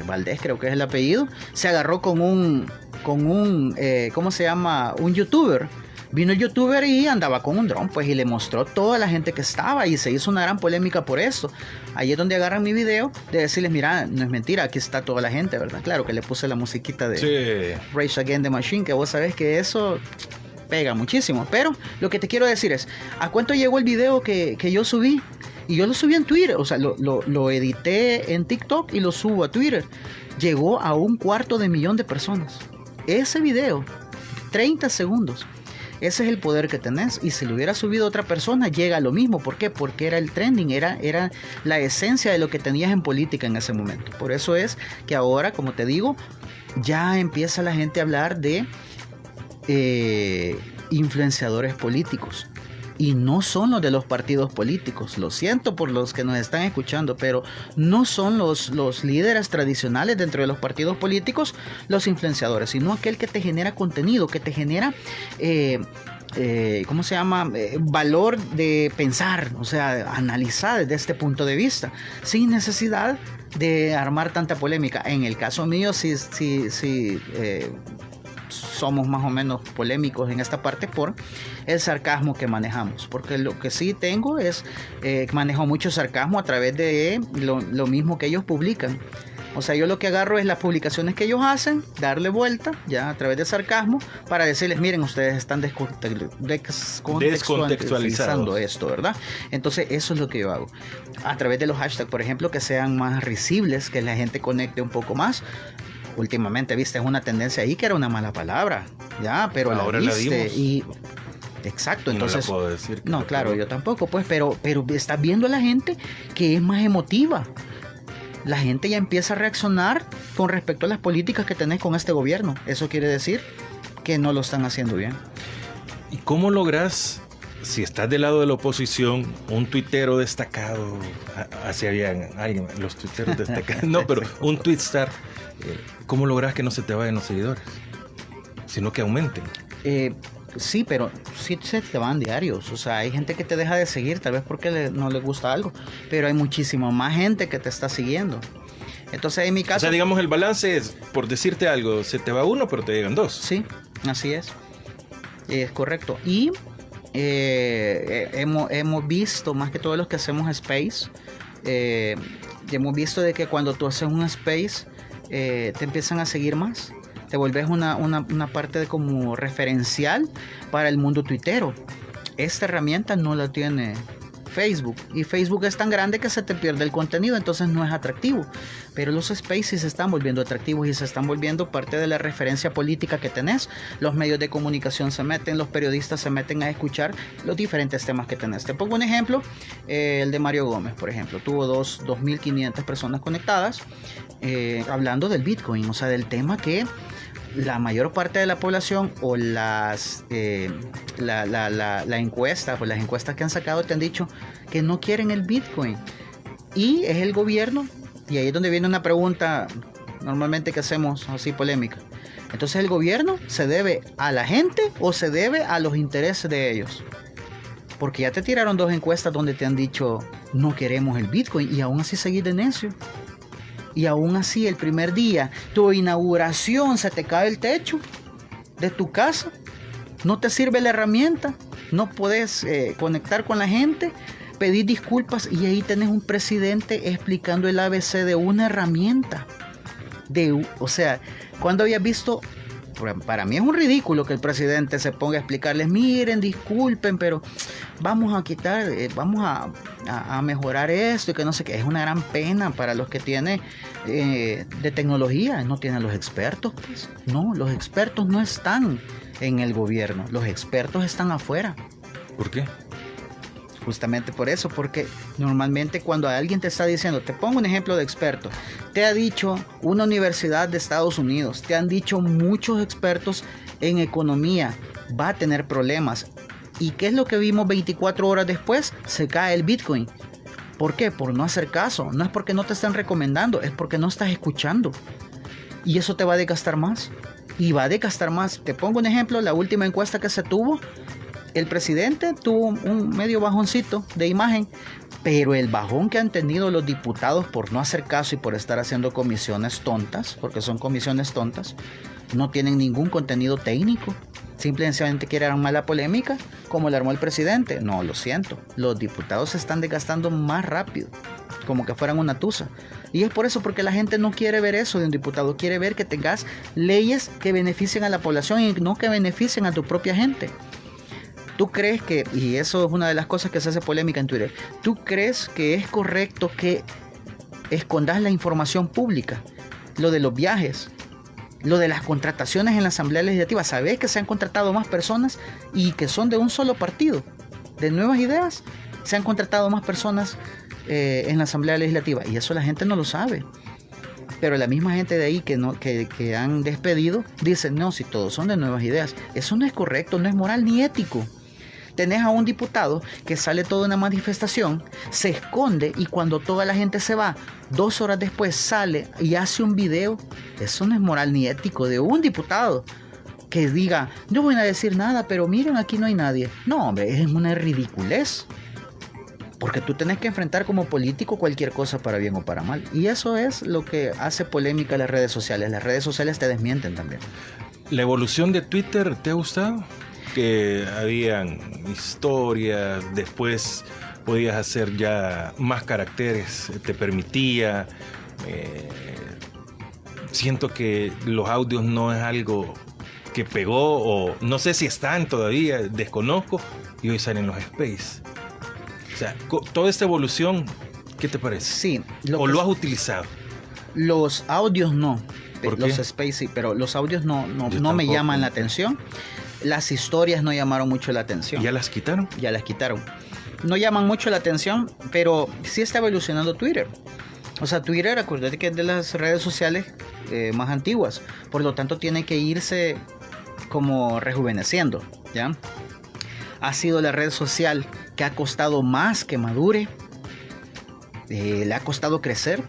Valdés creo que es el apellido, se agarró con un ¿cómo se llama? Un youtuber. Vino el youtuber y andaba con un dron, pues, y le mostró toda la gente que estaba, y se hizo una gran polémica por eso. Ahí es donde agarran mi video de decirles: mira, no es mentira, aquí está toda la gente, ¿verdad? Claro que le puse la musiquita de Rage Against the Machine, que vos sabés que eso pega muchísimo. Pero lo que te quiero decir es: ¿a cuánto llegó el video que yo subí? Y yo lo subí en Twitter, o sea, lo edité en TikTok y lo subo a Twitter. Llegó a 250,000 de personas. Ese video, 30 segundos. Ese es el poder que tenés. Y si lo hubiera subido otra persona, llega a lo mismo. ¿Por qué? Porque era el trending, era la esencia de lo que tenías en política en ese momento. Por eso es que ahora, como te digo, ya empieza la gente a hablar de influenciadores políticos. y no son los de los partidos políticos. Lo siento por los que nos están escuchando, pero no son los líderes tradicionales dentro de los partidos políticos los influenciadores, sino aquel que te genera contenido, que te genera ¿cómo se llama? Valor de pensar, o sea, analizar desde este punto de vista, sin necesidad de armar tanta polémica. En el caso mío, sí, somos más o menos polémicos en esta parte por el sarcasmo que manejamos, porque lo que sí tengo es manejo mucho sarcasmo a través de lo mismo que ellos publican. O sea, yo lo que agarro es las publicaciones que ellos hacen, darle vuelta ya a través de sarcasmo para decirles, miren, ustedes están descontextualizando esto, ¿verdad? Entonces eso es lo que yo hago. A través de los hashtags, por ejemplo, que sean más risibles, que la gente conecte un poco más. Últimamente, viste, es una tendencia ahí que era una mala palabra, ya, pero ahora la viste y... Exacto, entonces... No la puedo decir. No, claro, yo tampoco, pues, pero estás viendo a la gente que es más emotiva. La gente ya empieza a reaccionar con respecto a las políticas que tenés con este gobierno. Eso quiere decir que no lo están haciendo bien. ¿Y cómo logras, si estás del lado de la oposición, un tuitero destacado, así habían alguien, los tuiteros destacados, no, pero un tweetstar, ¿cómo logras que no se te vayan los seguidores, sino que aumenten? Sí, pero sí se te van diarios. O sea, hay gente que te deja de seguir, tal vez porque no le gusta algo, pero hay muchísima más gente que te está siguiendo. Entonces, en mi caso... O sea, digamos, el balance es, por decirte algo, se te va uno, pero te llegan dos. Sí, así es. Es correcto. Y hemos visto, más que todos los que hacemos space, hemos visto de que cuando tú haces un space, te empiezan a seguir más. Te vuelves una parte de como referencial para el mundo tuitero. Esta herramienta no la tiene Facebook, y Facebook es tan grande que se te pierde el contenido, entonces no es atractivo. Pero los spaces se están volviendo atractivos y se están volviendo parte de la referencia política que tenés. Los medios de comunicación se meten, los periodistas se meten a escuchar los diferentes temas que tenés. Te pongo un ejemplo, el de Mario Gómez, por ejemplo, tuvo 2.500 personas conectadas hablando del Bitcoin, o sea, del tema que la mayor parte de la población o la encuesta, pues las encuestas que han sacado te han dicho que no quieren el Bitcoin, y es el gobierno, y ahí es donde viene una pregunta normalmente que hacemos así polémica. Entonces, ¿el gobierno se debe a la gente o se debe a los intereses de ellos? Porque ya te tiraron 2 encuestas donde te han dicho no queremos el Bitcoin y aún así seguís de necio. Y aún así, el primer día, tu inauguración, se te cae el techo de tu casa. No te sirve la herramienta. No puedes conectar con la gente. Pedir disculpas y ahí tenés un presidente explicando el ABC de una herramienta. O sea, cuando habías visto... Para mí es un ridículo que el presidente se ponga a explicarles, miren, disculpen, pero vamos a quitar, vamos a mejorar esto y que no sé qué. Es una gran pena para los que tienen de tecnología. No tienen los expertos, pues. No, los expertos no están en el gobierno. Los expertos están afuera. ¿Por qué? Justamente por eso, porque normalmente cuando alguien te está diciendo, te pongo un ejemplo de experto, te ha dicho una universidad de Estados Unidos, te han dicho muchos expertos en economía, va a tener problemas. ¿Y qué es lo que vimos 24 horas después? Se cae el Bitcoin. ¿Por qué? Por no hacer caso. No es porque no te estén recomendando, es porque no estás escuchando. Y eso te va a desgastar más. Y va a desgastar más. Te pongo un ejemplo, la última encuesta que se tuvo, el presidente tuvo un medio bajoncito de imagen, pero el bajón que han tenido los diputados por no hacer caso y por estar haciendo comisiones tontas, porque son comisiones tontas, no tienen ningún contenido técnico, simplemente quieren armar la polémica como la armó el presidente. No, lo siento, los diputados se están desgastando más rápido, como que fueran una tusa. Y es por eso, porque la gente no quiere ver eso de un diputado, quiere ver que tengas leyes que beneficien a la población y no que beneficien a tu propia gente. ¿Tú crees que, y eso es una de las cosas que se hace polémica en Twitter, tú crees que es correcto que escondas la información pública? Lo de los viajes, lo de las contrataciones en la Asamblea Legislativa. ¿Sabés que se han contratado más personas y que son de un solo partido? De Nuevas Ideas se han contratado más personas en la Asamblea Legislativa, y eso la gente no lo sabe. Pero la misma gente de ahí que han despedido dice, no, si todos son de Nuevas Ideas. Eso no es correcto, no es moral ni ético. tenés a un diputado que sale toda una manifestación, se esconde y cuando toda la gente se va, 2 horas después sale y hace un video. Eso no es moral ni ético de un diputado que diga, no voy a decir nada, pero miren, aquí no hay nadie. No, hombre, es una ridiculez. Porque tú tenés que enfrentar como político cualquier cosa para bien o para mal. Y eso es lo que hace polémica las redes sociales. Las redes sociales te desmienten también. ¿La evolución de Twitter te ha gustado? Que habían historias, después podías hacer ya más caracteres, te permitía. Siento que los audios no es algo que pegó, o no sé si están todavía, desconozco, y hoy salen los space. O sea, toda esta evolución, ¿qué te parece? Sí. ¿Lo has utilizado? Los audios no. ¿Por los qué? space sí, pero los audios no me tampoco. llaman la atención. Las historias no llamaron mucho la atención. ¿Ya las quitaron? Ya las quitaron. No llaman mucho la atención, pero sí está evolucionando Twitter. O sea, Twitter, acuérdate que es de las redes sociales más antiguas. Por lo tanto, tiene que irse como rejuveneciendo, ¿ya? Ha sido la red social que ha costado más que madure. Le ha costado crecer.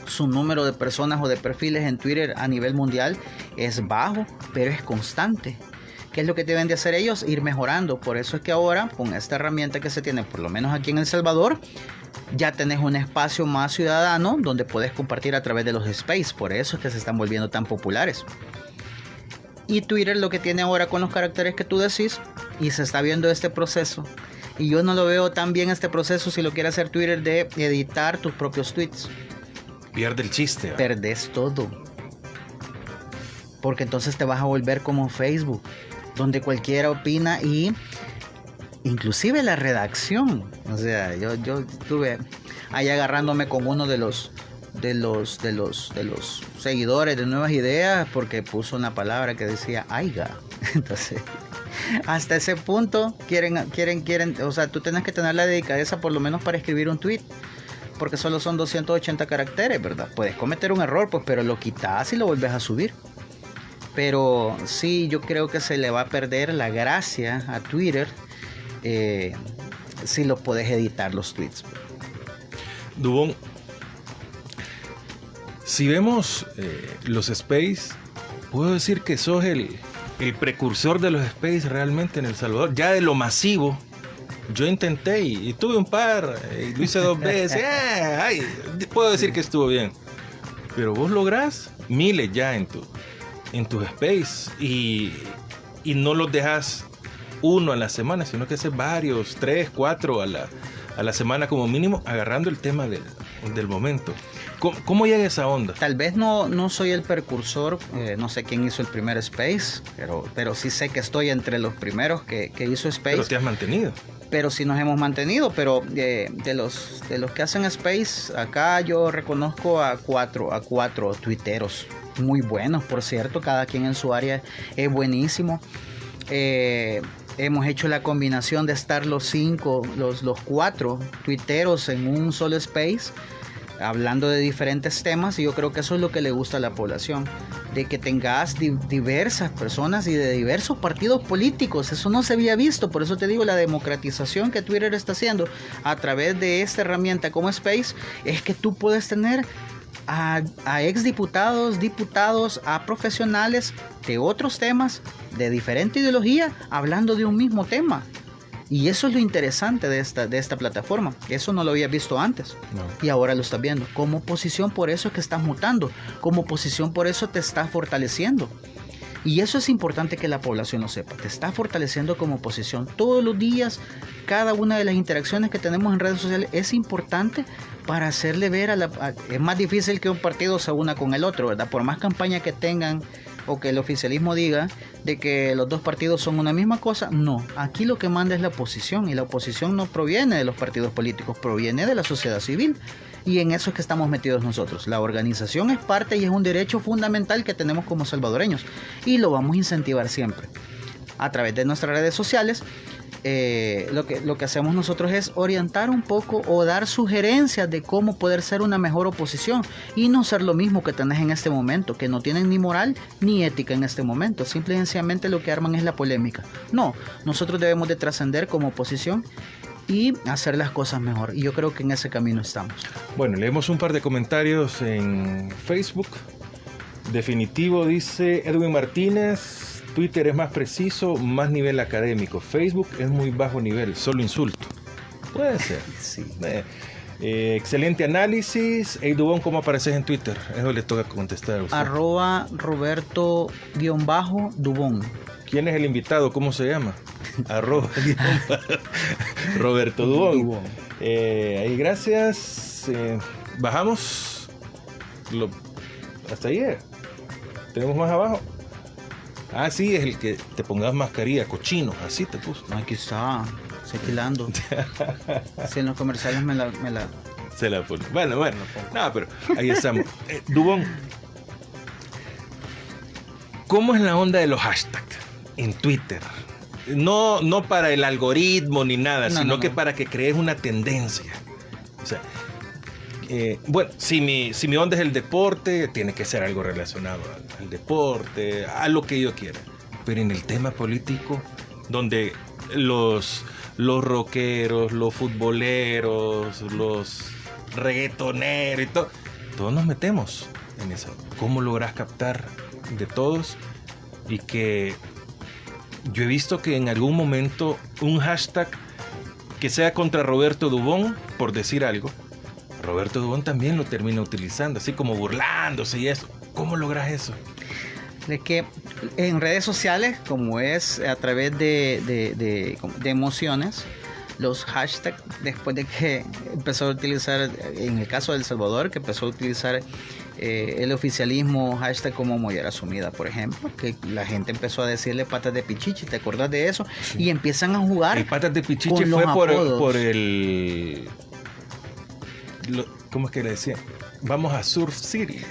Su número de personas o de perfiles en Twitter a nivel mundial es bajo, pero es constante. ¿Qué es lo que deben de hacer ellos? Ir mejorando. Por eso es que ahora, con esta herramienta que se tiene, por lo menos aquí en El Salvador, ya tenés un espacio más ciudadano donde puedes compartir a través de los space. Por eso es que se están volviendo tan populares. Y Twitter lo que tiene ahora con los caracteres que tú decís, y se está viendo este proceso. Y yo no lo veo tan bien este proceso si lo quiere hacer Twitter de editar tus propios tweets. Pierde el chiste. Perdés todo. Porque entonces te vas a volver como Facebook, donde cualquiera opina y inclusive la redacción. O sea, yo estuve ahí agarrándome con uno de los seguidores de Nuevas Ideas porque puso una palabra que decía aiga. Entonces, hasta ese punto quieren, o sea, tú tienes que tener la delicadeza por lo menos para escribir un tweet. Porque solo son 280 caracteres, ¿verdad? Puedes cometer un error, pues, pero lo quitas y lo vuelves a subir. Pero sí, yo creo que se le va a perder la gracia a Twitter si lo puedes editar los tweets. Dubón, si vemos los space, puedo decir que sos el precursor de los space realmente en El Salvador, ya de lo masivo. Yo intenté y tuve un par, y lo hice 2 veces. Puedo decir que estuvo bien. Pero vos lográs miles ya en tus space y no los dejas uno a la semana, sino que haces varios, 3, 4 a la semana como mínimo, agarrando el tema del momento. ¿Cómo llega esa onda? Tal vez no soy el precursor, no sé quién hizo el primer space, pero sí sé que estoy entre los primeros que hizo space. Pero te has mantenido. Pero sí nos hemos mantenido, pero de los que hacen space, acá yo reconozco a cuatro tuiteros muy buenos, por cierto, cada quien en su área es buenísimo. Hemos hecho la combinación de estar los 4 tuiteros en un solo space, hablando de diferentes temas, y yo creo que eso es lo que le gusta a la población, de que tengas diversas personas y de diversos partidos políticos. Eso no se había visto, por eso te digo, la democratización que Twitter está haciendo a través de esta herramienta como Space, es que tú puedes tener a exdiputados, diputados, a profesionales de otros temas, de diferente ideología, hablando de un mismo tema. Y eso es lo interesante de esta plataforma. Eso no lo habías visto antes. No. Y ahora lo estás viendo. Como oposición, por eso es que estás mutando. Como oposición, por eso te está fortaleciendo. Y eso es importante que la población lo sepa. Te está fortaleciendo como oposición. Todos los días, cada una de las interacciones que tenemos en redes sociales es importante para hacerle ver es más difícil que un partido se una con el otro, ¿verdad? Por más campaña que tengan o que el oficialismo diga de que los dos partidos son una misma cosa, no. Aquí lo que manda es la oposición, y la oposición no proviene de los partidos políticos, proviene de la sociedad civil, y en eso es que estamos metidos nosotros. La organización es parte y es un derecho fundamental que tenemos como salvadoreños, y lo vamos a incentivar siempre a través de nuestras redes sociales, lo que hacemos nosotros es orientar un poco o dar sugerencias de cómo poder ser una mejor oposición y no ser lo mismo que tenés en este momento, que no tienen ni moral ni ética en este momento. Simple y sencillamente lo que arman es la polémica. No, nosotros debemos de trascender como oposición y hacer las cosas mejor. Y yo creo que en ese camino estamos. Bueno, leemos un par de comentarios en Facebook. Definitivo, dice Edwin Martínez. Twitter es más preciso, más nivel académico. Facebook es muy bajo nivel, solo insulto. Puede ser. Sí. Excelente análisis. Hey, Dubón, ¿cómo apareces en Twitter? Eso le toca contestar a usted. @Roberto_Dubón. ¿Quién es el invitado? ¿Cómo se llama? Roberto Dubón. Ahí, gracias. Bajamos. Hasta ayer. Tenemos más abajo. Ah, sí, es el que te pongas mascarilla, cochino, así te puso. Aquí está, sequilando. Si en los comerciales me la... Se la pone. Bueno. No, pero ahí estamos. Dubón, ¿cómo es la onda de los hashtags en Twitter? No para el algoritmo ni nada, sino que para que crees una tendencia. O sea, bueno, si mi onda es el deporte, tiene que ser algo relacionado al deporte, a lo que yo quiera. Pero en el tema político, donde los rockeros, los futboleros, los reggaetoneros y todo, todos nos metemos en eso. ¿Cómo logras captar de todos? Y que yo he visto que en algún momento un hashtag que sea contra Roberto Dubón, por decir algo, Roberto Dubón también lo termina utilizando, así como burlándose y eso. ¿Cómo logras eso? De que en redes sociales, como es a través de emociones, los hashtags, después de que empezó a utilizar, en el caso de El Salvador, que empezó a utilizar el oficialismo, hashtag como mollera sumida, por ejemplo, que la gente empezó a decirle patas de pichichi, ¿te acuerdas de eso? Sí. Y empiezan a jugar. El patas de pichichi fue por el... ¿Cómo es que le decía? Vamos a Surf City,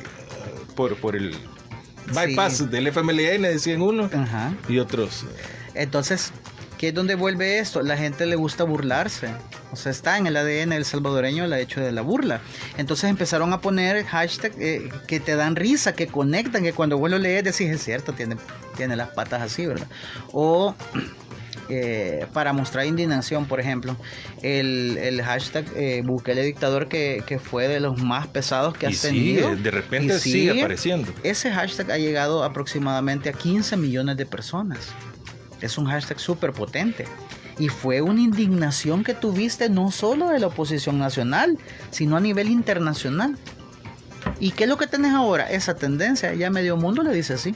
por el bypass del FMLN, decían unos. Ajá. Y otros. Entonces, ¿qué es donde vuelve esto? La gente le gusta burlarse. O sea, está en el ADN del salvadoreño el hecho de la burla. Entonces empezaron a poner hashtags que te dan risa, que conectan, que cuando vos lo lees decís, es cierto, tiene las patas así, ¿verdad? O... para mostrar indignación, por ejemplo, el hashtag Bukele dictador, que fue de los más pesados que has tenido. De repente sigue apareciendo. Ese hashtag ha llegado aproximadamente a 15 millones de personas. Es un hashtag súper potente. Y fue una indignación que tuviste no solo de la oposición nacional, sino a nivel internacional. ¿Y qué es lo que tenés ahora? Esa tendencia, ya medio mundo le dice así.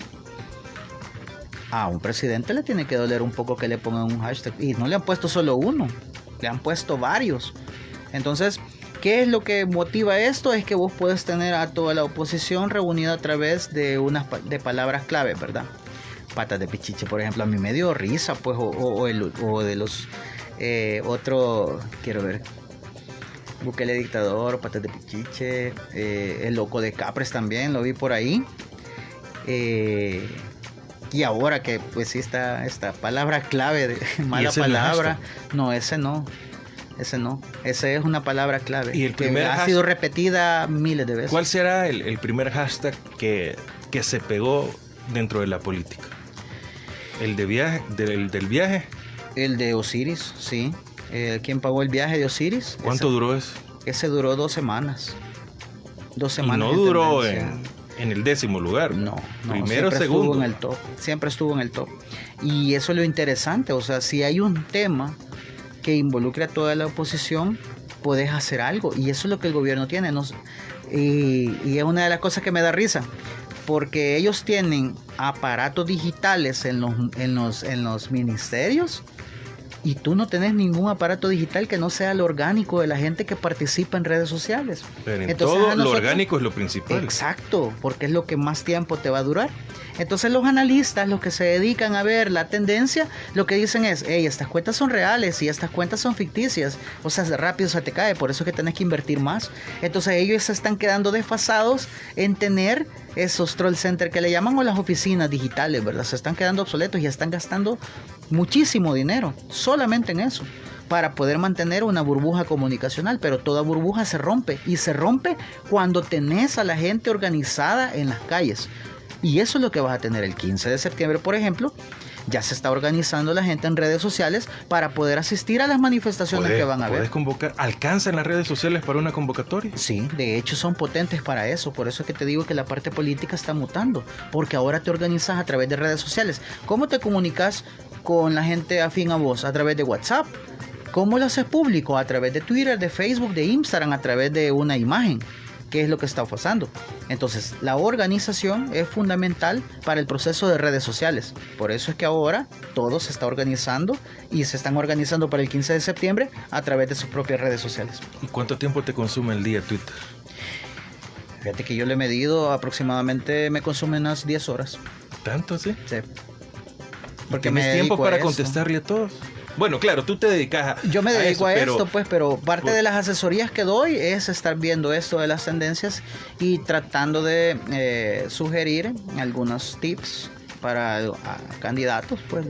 A un presidente le tiene que doler un poco que le pongan un hashtag. Y no le han puesto solo uno, le han puesto varios. Entonces, ¿qué es lo que motiva esto? Es que vos puedes tener a toda la oposición reunida a través de de palabras clave, ¿verdad? Patas de pichiche, por ejemplo, a mí me dio risa, pues, o de los otro, quiero ver, Bukele dictador, patas de pichiche, el loco de Capres también, lo vi por ahí. Y ahora que pues sí esta palabra clave de mala palabra, no, ese es una palabra clave. Y el primer ha sido repetida miles de veces. ¿Cuál será el primer hashtag que se pegó dentro de la política? ¿El de viaje, del viaje? El de Osiris, sí. ¿Quién pagó el viaje de Osiris? ¿Cuánto duró eso? Ese duró 2 semanas. 2 semanas. Y no duró en el 10º lugar. No, primero, segundo. En el top. Siempre estuvo en el top. Y eso es lo interesante. O sea, si hay un tema que involucre a toda la oposición, podés hacer algo. Y eso es lo que el gobierno tiene. Y es una de las cosas que me da risa. Porque ellos tienen aparatos digitales en los ministerios. Y tú no tenés ningún aparato digital que no sea lo orgánico de la gente que participa en redes sociales. Pero entonces, todo lo orgánico es lo principal. Exacto, porque es lo que más tiempo te va a durar. Entonces los analistas, los que se dedican a ver la tendencia, lo que dicen es, hey, estas cuentas son reales y estas cuentas son ficticias, o sea, rápido se te cae, por eso es que tenés que invertir más. Entonces ellos se están quedando desfasados en tener esos troll center que le llaman, o las oficinas digitales, ¿verdad? Se están quedando obsoletos y están gastando muchísimo dinero solamente en eso, para poder mantener una burbuja comunicacional, pero toda burbuja se rompe, y se rompe cuando tenés a la gente organizada en las calles. Y eso es lo que vas a tener el 15 de septiembre, por ejemplo. Ya se está organizando la gente en redes sociales para poder asistir a las manifestaciones que van a haber. ¿Puedes convocar? ¿Alcanzan las redes sociales para una convocatoria? Sí, de hecho son potentes para eso. Por eso es que te digo que la parte política está mutando, porque ahora te organizas a través de redes sociales. ¿Cómo te comunicas con la gente afín a vos? A través de WhatsApp. ¿Cómo lo haces público? A través de Twitter, de Facebook, de Instagram, a través de una imagen. ¿Qué es lo que está pasando? Entonces, la organización es fundamental para el proceso de redes sociales. Por eso es que ahora todo se está organizando, y se están organizando para el 15 de septiembre a través de sus propias redes sociales. ¿Y cuánto tiempo te consume el día Twitter? Fíjate que yo le he medido, aproximadamente me consume unas 10 horas. ¿Tanto, sí? Sí. Porque ¿tienes tiempo para contestarle a todos? Bueno, claro, tú te dedicas a Yo me dedico a eso, esto, pues, pero parte de las asesorías que doy es estar viendo esto de las tendencias y tratando de sugerir algunos tips para candidatos, pues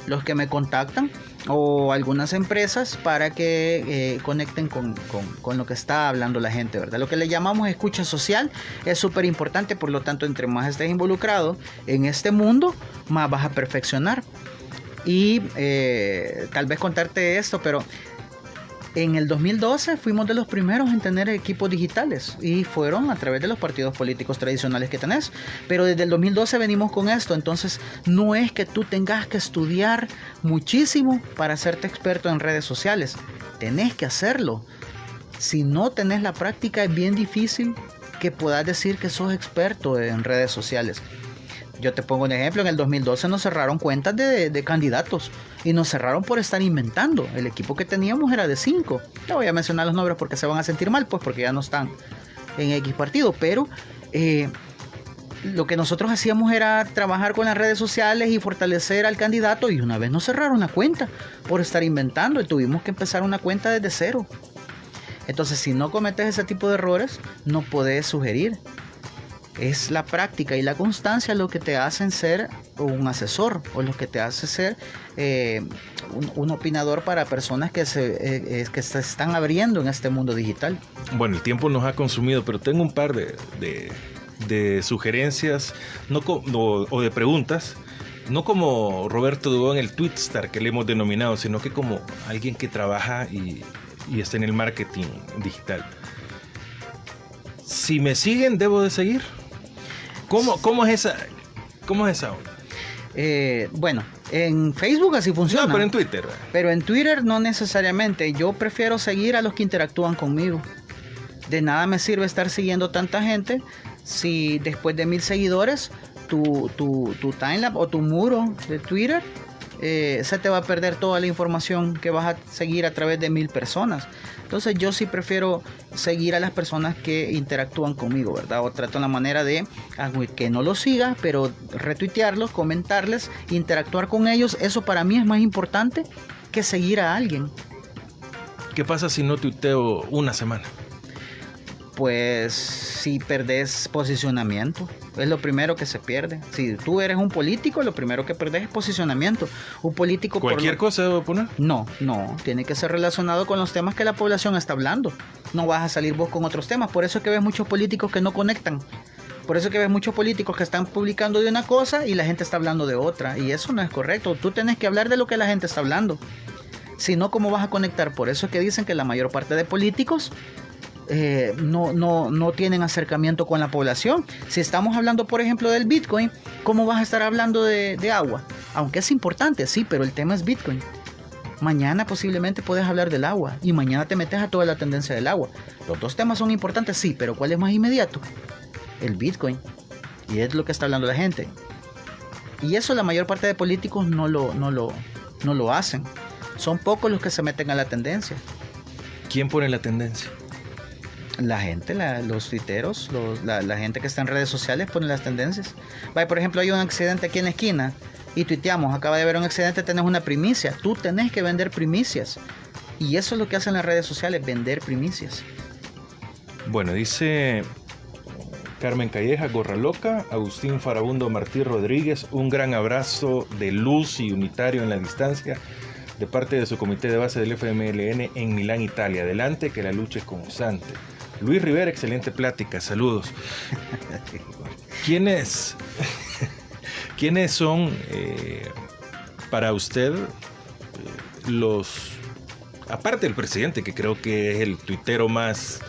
los que me contactan, o algunas empresas, para que conecten con lo que está hablando la gente, ¿verdad? Lo que le llamamos escucha social es súper importante. Por lo tanto, entre más estés involucrado en este mundo, más vas a perfeccionar. Y tal vez contarte esto, pero en el 2012 fuimos de los primeros en tener equipos digitales, y fueron a través de los partidos políticos tradicionales que tenés. Pero desde el 2012 venimos con esto. Entonces no es que tú tengas que estudiar muchísimo para hacerte experto en redes sociales. Tenés que hacerlo. Si no tenés la práctica, es bien difícil que puedas decir que sos experto en redes sociales. Yo te pongo un ejemplo. En el 2012 nos cerraron cuentas de candidatos, y nos cerraron por estar inventando. El equipo que teníamos era de 5. No voy a mencionar los nombres porque se van a sentir mal, pues, porque ya no están en X partido. Pero lo que nosotros hacíamos era trabajar con las redes sociales y fortalecer al candidato, y una vez nos cerraron una cuenta por estar inventando, y tuvimos que empezar una cuenta desde cero. Entonces, si no cometes ese tipo de errores, no podés sugerir. Es la práctica y la constancia lo que te hacen ser un asesor, o lo que te hace ser un opinador para personas que se están abriendo en este mundo digital. Bueno, el tiempo nos ha consumido, pero tengo un par de sugerencias o de preguntas, no como Roberto Dubón, el Twitstar que le hemos denominado, sino que como alguien que trabaja y está en el marketing digital. Si me siguen, ¿debo de seguir? ¿Cómo es esa onda? Bueno, en Facebook así funciona. No, pero en Twitter. Pero en Twitter no necesariamente. Yo prefiero seguir a los que interactúan conmigo. De nada me sirve estar siguiendo tanta gente si después de 1000 seguidores tu timeline o tu muro de Twitter se te va a perder toda la información que vas a seguir a través de 1000 personas. Entonces yo sí prefiero seguir a las personas que interactúan conmigo, ¿verdad? O trato la manera de que no los siga, pero retuitearlos, comentarles, interactuar con ellos. Eso para mí es más importante que seguir a alguien. ¿Qué pasa si no tuiteo una semana? Pues si perdés posicionamiento, es lo primero que se pierde. Si tú eres un político, lo primero que perdés es posicionamiento. Un político... ¿Cualquier cosa debo poner? No, tiene que ser relacionado con los temas que la población está hablando. No vas a salir vos con otros temas. Por eso es que ves muchos políticos que no conectan. Por eso es que ves muchos políticos que están publicando de una cosa y la gente está hablando de otra. Y eso no es correcto. Tú tienes que hablar de lo que la gente está hablando. Si no, ¿cómo vas a conectar? Por eso es que dicen que la mayor parte de políticos no tienen acercamiento con la población. Si estamos hablando, por ejemplo, del Bitcoin, ¿cómo vas a estar hablando de agua? Aunque es importante, sí, pero el tema es Bitcoin. Mañana posiblemente puedes hablar del agua, y mañana te metes a toda la tendencia del agua. Los dos temas son importantes, sí, pero ¿cuál es más inmediato? El Bitcoin. Y es lo que está hablando la gente. Y eso la mayor parte de políticos no lo hacen. Son pocos los que se meten a la tendencia. ¿Quién pone la tendencia? Los tuiteros, la gente que está en redes sociales pone las tendencias. Vaya, por ejemplo, hay un accidente aquí en la esquina y tuiteamos, acaba de haber un accidente, tenés una primicia. Tú tenés que vender primicias. Y eso es lo que hacen las redes sociales, vender primicias. Bueno, dice Carmen Calleja, Gorra Loca, Agustín Farabundo Martí Rodríguez, un gran abrazo de luz y unitario en la distancia de parte de su comité de base del FMLN en Milán, Italia. Adelante, que la lucha es constante. Luis Rivera, excelente plática, saludos. ¿Quiénes son para usted los, aparte del presidente, que creo que es el tuitero más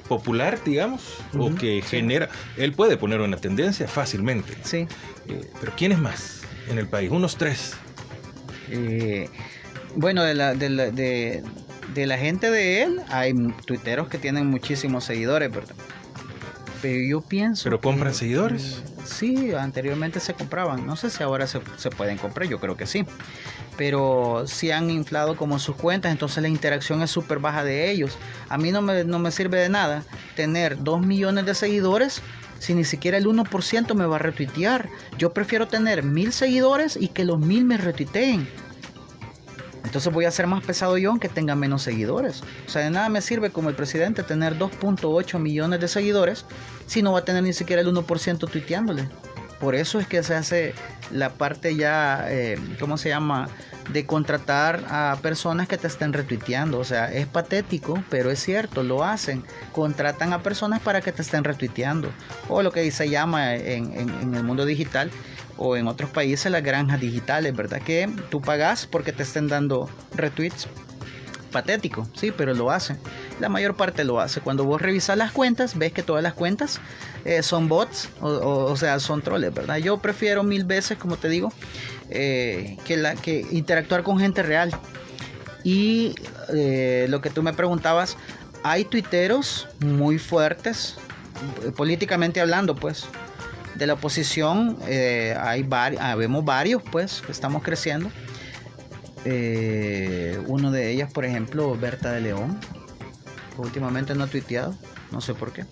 popular, digamos, o que genera, él puede poner una tendencia fácilmente. Sí. Pero ¿quiénes más en el país? Unos 3. Bueno, de la gente de él, hay tuiteros que tienen muchísimos seguidores, ¿verdad? Pero yo pienso... ¿Pero compran seguidores? Sí, anteriormente se compraban. No sé si ahora se pueden comprar, yo creo que sí. Pero sí han inflado como sus cuentas, entonces la interacción es súper baja de ellos. A mí no me sirve de nada tener 2 millones de seguidores si ni siquiera el 1% me va a retuitear. Yo prefiero tener 1000 seguidores y que los 1000 me retuiteen. Entonces voy a ser más pesado yo aunque tenga menos seguidores. O sea, de nada me sirve como el presidente tener 2.8 millones de seguidores si no va a tener ni siquiera el 1% tuiteándole. Por eso es que se hace la parte ya, ¿cómo se llama? De contratar a personas que te estén retuiteando. O sea, es patético, pero es cierto, lo hacen. Contratan a personas para que te estén retuiteando. O lo que se llama en el mundo digital o en otros países las granjas digitales, ¿verdad? Que tú pagas porque te estén dando retweets. Patético, sí, pero lo hacen. La mayor parte lo hace. Cuando vos revisas las cuentas, ves que todas las cuentas son bots, o sea, son troles, ¿verdad? Yo prefiero 1000 veces, como te digo, que interactuar con gente real. Y lo que tú me preguntabas, hay tuiteros muy fuertes, políticamente hablando, pues. De la oposición, vemos varios, pues, que estamos creciendo. Uno de ellas, por ejemplo, Berta de León, últimamente no ha tuiteado, no sé por qué.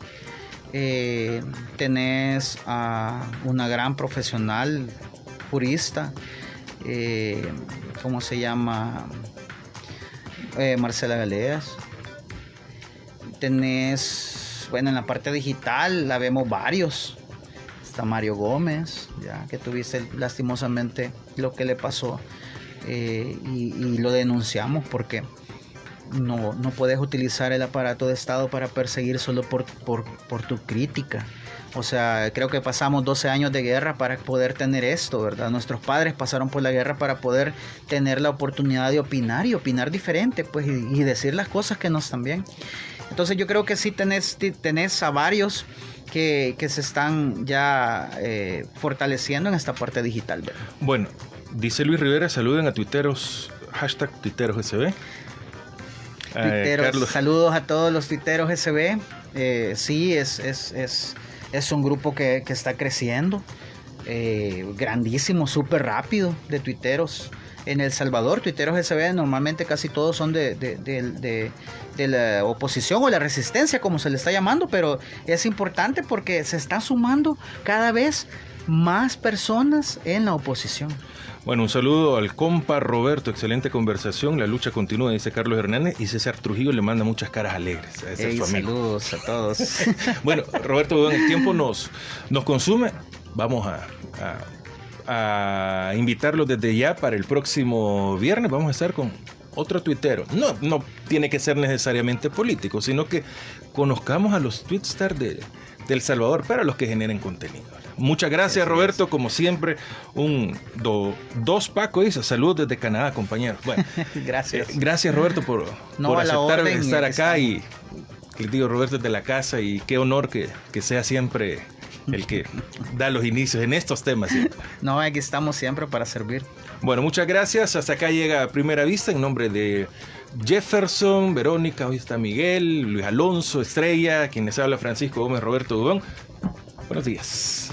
Tenés a una gran profesional, jurista, ¿cómo se llama? Marcela Galeas. Tenés, bueno, en la parte digital la vemos varios. Está Mario Gómez, ya que tuviste lastimosamente lo que le pasó. Y lo denunciamos porque no puedes utilizar el aparato de Estado para perseguir solo por tu crítica. O sea, creo que pasamos 12 años de guerra para poder tener esto, ¿verdad? Nuestros padres pasaron por la guerra para poder tener la oportunidad de opinar y opinar diferente, pues, y decir las cosas que no están bien. Entonces yo creo que sí tenés a varios que se están ya fortaleciendo en esta parte digital, ¿verdad? Bueno, dice Luis Rivera, saluden a tuiteros, hashtag tuiterosSB. Tuiteros, saludos a todos los tuiteros SB. Sí, es un grupo que está creciendo, grandísimo, súper rápido, de tuiteros. En El Salvador, tuiteros SB, normalmente casi todos son de la oposición o la resistencia, como se le está llamando, pero es importante porque se están sumando cada vez más personas en la oposición. Bueno, un saludo al compa Roberto, excelente conversación, la lucha continúa, dice Carlos Hernández, y César Trujillo le manda muchas caras alegres. Ese es su amigo. Saludos a todos. Bueno, Roberto, el tiempo nos consume, vamos a invitarlos desde ya para el próximo viernes, vamos a estar con otro tuitero. No tiene que ser necesariamente político, sino que conozcamos a los tweetstars de El Salvador para los que generen contenido. Muchas gracias, Roberto, como siempre, dos Paco dice, saludos desde Canadá, compañeros. Bueno, gracias. Gracias, Roberto, por aceptar estar acá, y les digo, Roberto es de la casa y qué honor que sea siempre el que da los inicios en estos temas. ¿Sí? No, aquí estamos siempre para servir. Bueno, muchas gracias. Hasta acá llega Primera Vista en nombre de Jefferson, Verónica, hoy está Miguel, Luis Alonso, Estrella, quien les habla Francisco Gómez, Roberto Dudón. Buenos días.